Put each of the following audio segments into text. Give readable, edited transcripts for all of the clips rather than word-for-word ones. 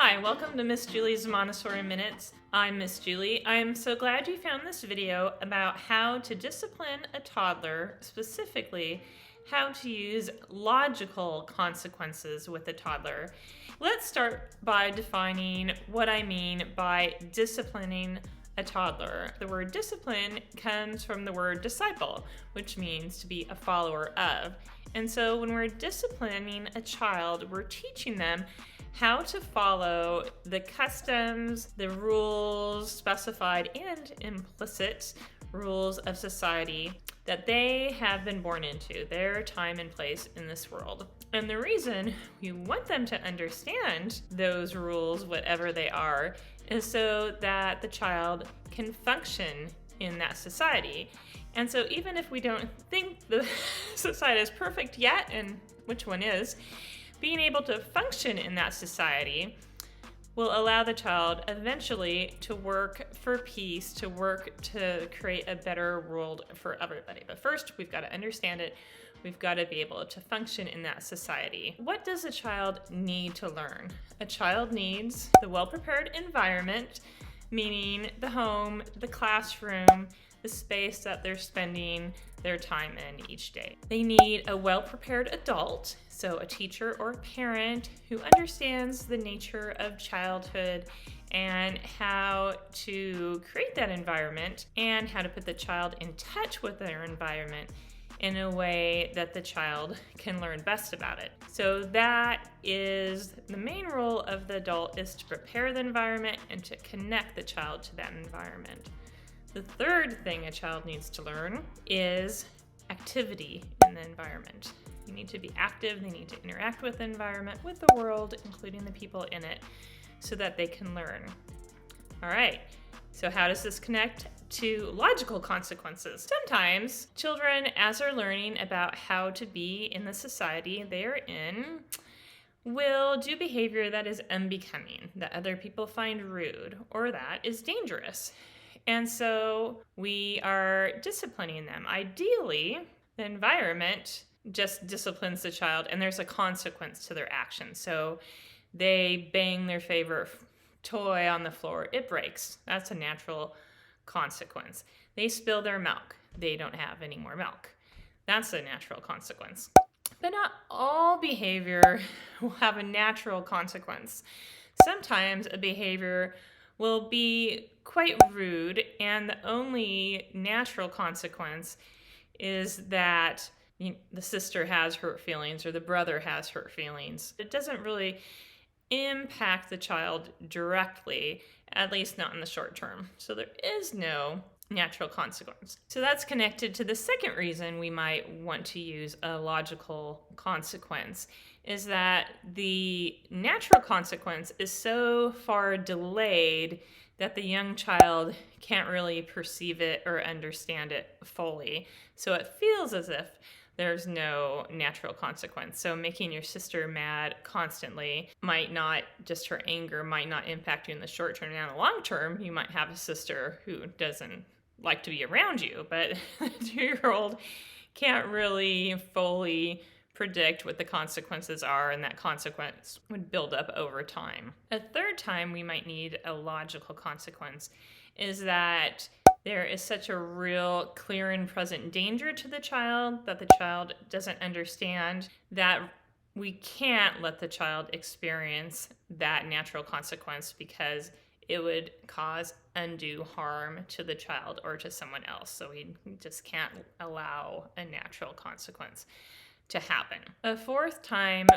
Hi, welcome to Miss Julie's Montessori Minutes. I'm Miss Julie. I'm so glad you found this video about how to discipline a toddler, specifically how to use logical consequences with a toddler. Let's start by defining what I mean by disciplining a toddler. The word discipline comes from the word disciple, which means to be a follower of. And so when we're disciplining a child, we're teaching them how to follow the customs, the rules, specified and implicit rules of society that they have been born into, their time and place in this world. And the reason we want them to understand those rules, whatever they are, is so that the child can function in that society. And so even if we don't think the society is perfect yet, and which one is, being able to function in that society will allow the child eventually to work for peace, to work to create a better world for everybody. But first, we've got to understand it. We've got to be able to function in that society. What does a child need to learn? A child needs the well-prepared environment, meaning the home, the classroom, the space that they're spending their time in each day. They need a well-prepared adult, so a teacher or a parent who understands the nature of childhood and how to create that environment and how to put the child in touch with their environment in a way that the child can learn best about it. So that is the main role of the adult, is to prepare the environment and to connect the child to that environment. The third thing a child needs to learn is activity in the environment. You need to be active, they need to interact with the environment, with the world, including the people in it, so that they can learn. All right, so how does this connect to logical consequences? Sometimes children, as they're learning about how to be in the society they are in, will do behavior that is unbecoming, that other people find rude, or that is dangerous. And so we are disciplining them. Ideally, the environment just disciplines the child and there's a consequence to their actions. So they bang their favorite toy on the floor, it breaks. That's a natural consequence. They spill their milk. They don't have any more milk. That's a natural consequence. But not all behavior will have a natural consequence. Sometimes a behavior will be quite rude, and the only natural consequence is that the sister has hurt feelings or the brother has hurt feelings. It doesn't really impact the child directly, at least not in the short term. So there is no natural consequence. So that's connected to the second reason we might want to use a logical consequence, is that the natural consequence is so far delayed that the young child can't really perceive it or understand it fully. So it feels as if there's no natural consequence. So making your sister mad constantly might not, just her anger might not impact you in the short term. Now in the long term, you might have a sister who doesn't like to be around you, but a 2-year-old can't really fully predict what the consequences are, and that consequence would build up over time. A third time we might need a logical consequence is that there is such a real clear and present danger to the child that the child doesn't understand, that we can't let the child experience that natural consequence because it would cause undue harm to the child or to someone else. So we just can't allow a natural consequence to happen. A fourth time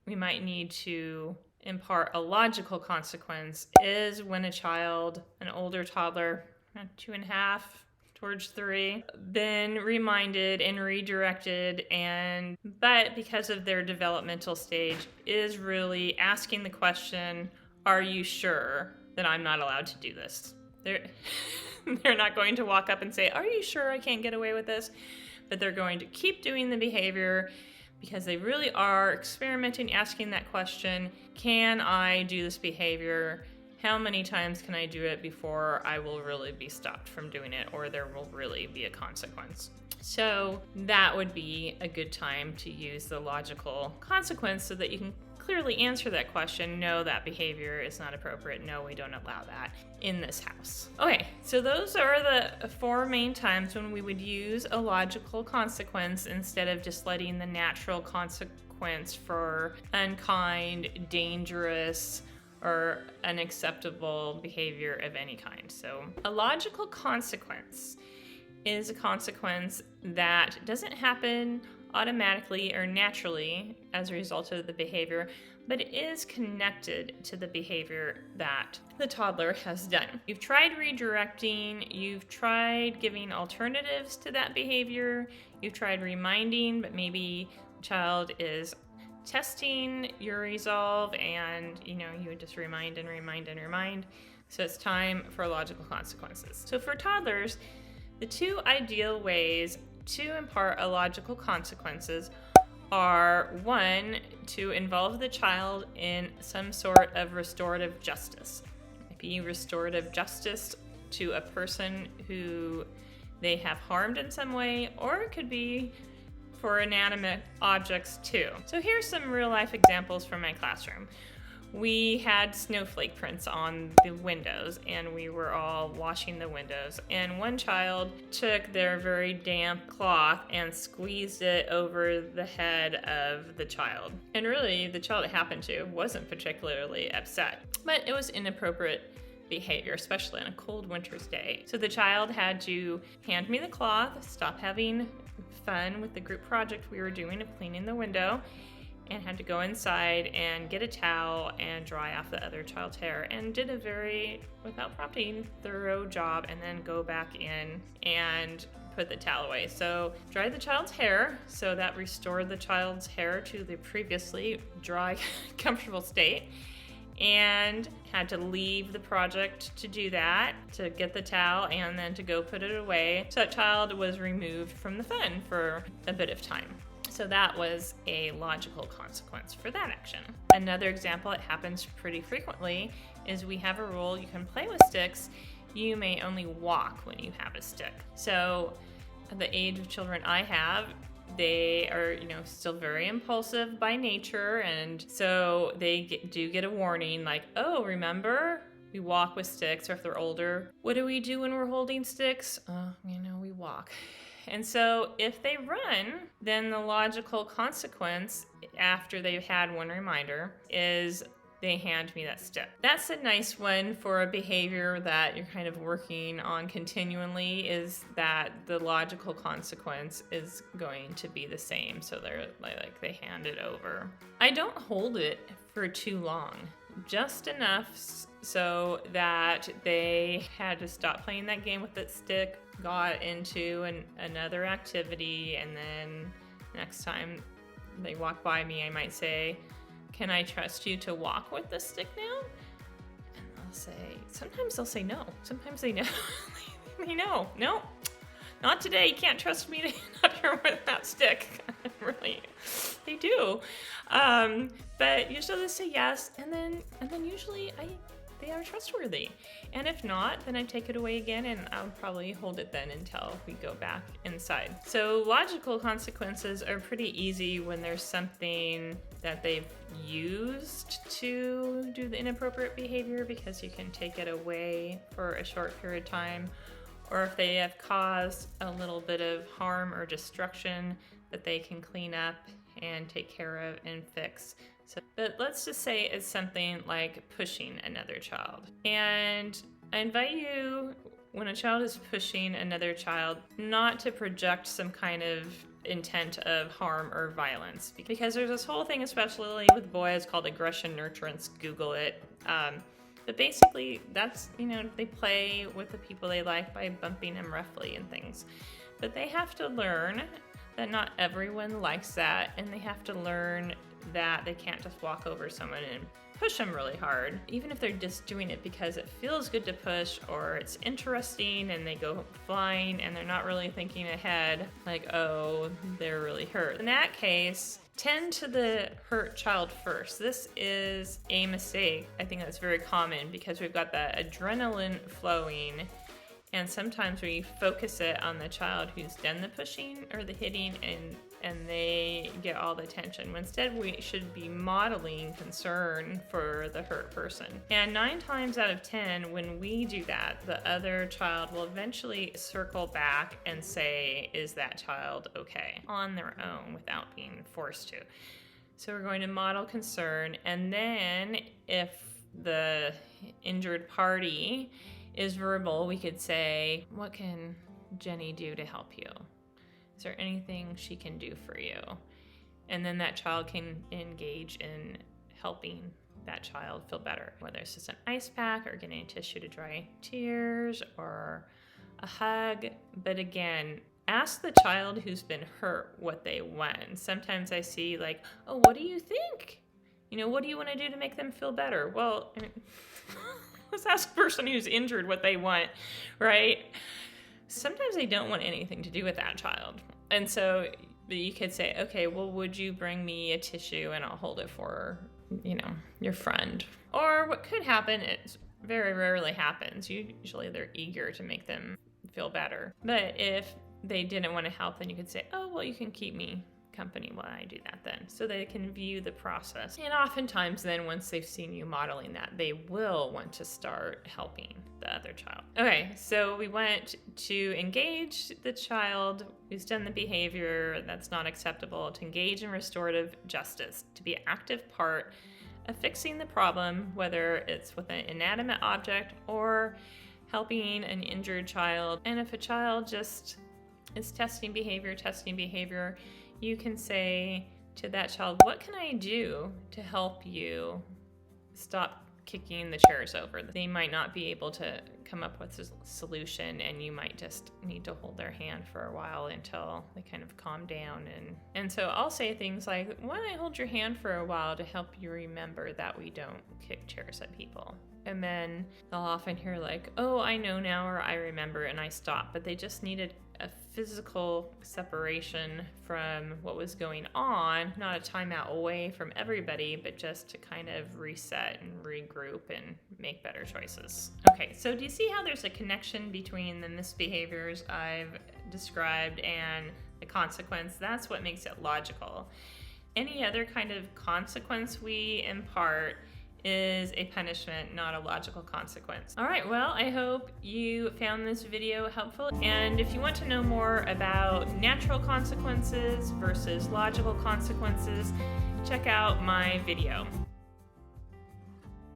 we might need to impart a logical consequence is when a child, an older toddler, 2.5 towards 3, been reminded and redirected, but because of their developmental stage is really asking the question, are you sure that I'm not allowed to do this? They're not going to walk up and say, are you sure I can't get away with this? But they're going to keep doing the behavior because they really are experimenting, asking that question, can I do this behavior? How many times can I do it before I will really be stopped from doing it, or there will really be a consequence? So that would be a good time to use the logical consequence so that you can clearly answer that question. No, that behavior is not appropriate. No, we don't allow that in this house. Okay, so those are the 4 main times when we would use a logical consequence instead of just letting the natural consequence for unkind, dangerous, or unacceptable behavior of any kind. So a logical consequence is a consequence that doesn't happen automatically or naturally as a result of the behavior, but it is connected to the behavior that the toddler has done. You've tried redirecting, you've tried giving alternatives to that behavior, you've tried reminding, but maybe the child is testing your resolve and you would just remind and remind and remind. So it's time for logical consequences. So for toddlers, the 2 ideal ways to impart a logical consequences are 1, to involve the child in some sort of restorative justice. Maybe restorative justice to a person who they have harmed in some way, or it could be for inanimate objects too. So here's some real life examples from my classroom. We had snowflake prints on the windows and we were all washing the windows, and one child took their very damp cloth and squeezed it over the head of the child. And really, the child it happened to wasn't particularly upset, but it was inappropriate behavior, especially on a cold winter's day. So the child had to hand me the cloth, stop having fun with the group project we were doing of cleaning the window, and had to go inside and get a towel and dry off the other child's hair, and did a very, without prompting, thorough job, and then go back in and put the towel away. So dried the child's hair, so that restored the child's hair to the previously dry, comfortable state, and had to leave the project to do that, to get the towel and then to go put it away. So that child was removed from the fun for a bit of time. So that was a logical consequence for that action. Another example, it happens pretty frequently, is we have a rule: you can play with sticks, you may only walk when you have a stick. So at the age of children I have, they are, still very impulsive by nature, and so they do get a warning like, oh, remember, we walk with sticks. Or if they're older, what do we do when we're holding sticks? We walk. And so if they run, then the logical consequence after they've had one reminder is they hand me that stick. That's a nice one for a behavior that you're kind of working on continually, is that the logical consequence is going to be the same. So they're like they hand it over. I don't hold it for too long, just enough so that they had to stop playing that game with that stick, got into another activity, and then next time they walk by me, I might say, can I trust you to walk with the stick now? And sometimes they'll say no. Sometimes they know. They know. No, not today. You can't trust me to not here with that stick. Really, they do. But usually they say yes, and then usually they are trustworthy. And if not, then I take it away again, and I'll probably hold it then until we go back inside. So logical consequences are pretty easy when there's something that they've used to do the inappropriate behavior, because you can take it away for a short period of time, or if they have caused a little bit of harm or destruction that they can clean up and take care of and fix. But let's just say it's something like pushing another child. And I invite you, when a child is pushing another child, not to project some kind of intent of harm or violence. Because there's this whole thing, especially with boys, called aggression nurturance. Google it. But basically, that's, they play with the people they like by bumping them roughly and things. But they have to learn that not everyone likes that, and they have to learn that they can't just walk over someone and push them really hard, even if they're just doing it because it feels good to push, or it's interesting and they go flying and they're not really thinking ahead, like, oh, they're really hurt. In that case, tend to the hurt child first. This is a mistake. I think that's very common because we've got that adrenaline flowing, and sometimes we focus it on the child who's done the pushing or the hitting, and and they get all the attention. Instead, we should be modeling concern for the hurt person. And 9 times out of 10, when we do that, the other child will eventually circle back and say, is that child okay? On their own without being forced to. So we're going to model concern, and then if the injured party is verbal, we could say, what can Jenny do to help you? Is there anything she can do for you? And then that child can engage in helping that child feel better, whether it's just an ice pack or getting a tissue to dry tears or a hug. But again, ask the child who's been hurt what they want. And sometimes I see like, oh, what do you think? What do you want to do to make them feel better? Well, let's ask the person who's injured what they want, right? Sometimes they don't want anything to do with that child. And so you could say, okay, well, would you bring me a tissue and I'll hold it for, your friend? Or what could happen, it very rarely happens. Usually they're eager to make them feel better. But if they didn't want to help, then you could say, oh, well, you can keep me company while I do that then, so they can view the process. And oftentimes then, once they've seen you modeling that, they will want to start helping the other child. Okay, so we want to engage the child who's done the behavior that's not acceptable, to engage in restorative justice, to be an active part of fixing the problem, whether it's with an inanimate object or helping an injured child. And if a child just is testing behavior, you can say to that child, what can I do to help you stop kicking the chairs over? They might not be able to come up with a solution, and you might just need to hold their hand for a while until they kind of calm down. And so I'll say things like, why don't I hold your hand for a while to help you remember that we don't kick chairs at people? And then they'll often hear like, oh, I know now, or I remember, and I stop. But they just needed a physical separation from what was going on, not a timeout away from everybody, but just to kind of reset and regroup and make better choices. Okay, so do you see how there's a connection between the misbehaviors I've described and the consequence? That's what makes it logical. Any other kind of consequence we impart is a punishment, not a logical consequence. All right, well, I hope you found this video helpful. And if you want to know more about natural consequences versus logical consequences, check out my video.